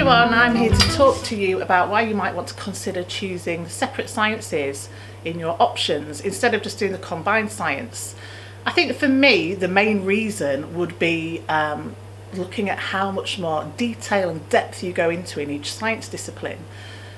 everyone, I'm here to talk to you about why you might want to consider choosing the separate sciences in your options instead of just doing the combined science. I think for me the main reason would be looking at how much more detail and depth you go into in each science discipline.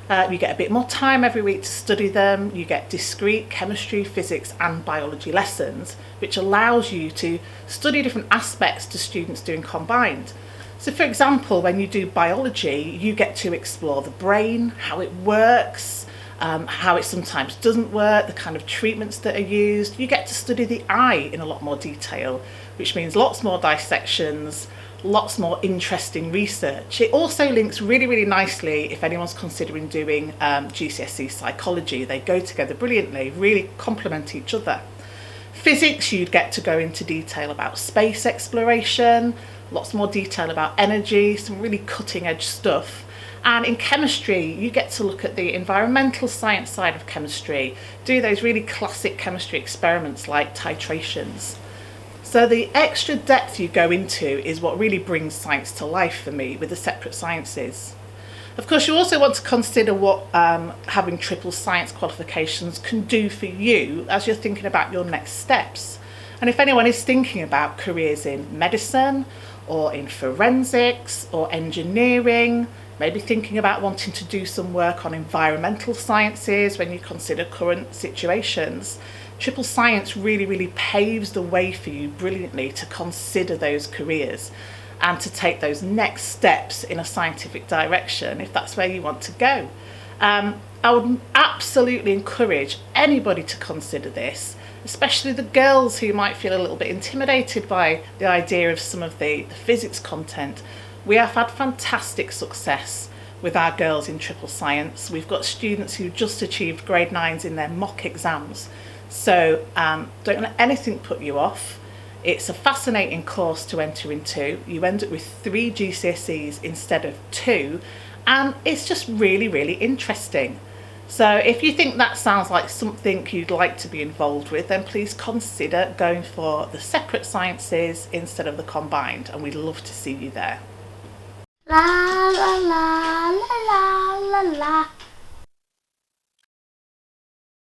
You get a bit more time every week to study them, you get discrete chemistry, physics and biology lessons, which allows you to study different aspects to students doing combined. So for example, when you do biology, you get to explore the brain, how it works, how it sometimes doesn't work, the kind of treatments that are used. You get to study the eye in a lot more detail, which means lots more dissections, lots more interesting research. It also links really nicely if anyone's considering doing GCSE psychology. They go together brilliantly, really complement each other. Physics, you'd get to go into detail about space exploration, lots more detail about energy, some really cutting edge stuff. And in chemistry, you get to look at the environmental science side of chemistry, do those really classic chemistry experiments like titrations. So the extra depth you go into is what really brings science to life for me with the separate sciences. Of course, you also want to consider what having triple science qualifications can do for you as you're thinking about your next steps. And if anyone is thinking about careers in medicine or in forensics or engineering, maybe thinking about wanting to do some work on environmental sciences when you consider current situations, triple science really paves the way for you brilliantly to consider those careers and to take those next steps in a scientific direction if that's where you want to go. I would absolutely encourage anybody to consider this, especially the girls who might feel a little bit intimidated by the idea of some of the physics content. We have had fantastic success with our girls in triple science. We've got students who just achieved grade 9s in their mock exams. So don't let anything put you off. It's a fascinating course to enter into. You end up with 3 GCSEs instead of 2, and it's just really interesting. So if you think that sounds like something you'd like to be involved with, then please consider going for the separate sciences instead of the combined, and we'd love to see you there. La la la la la la la.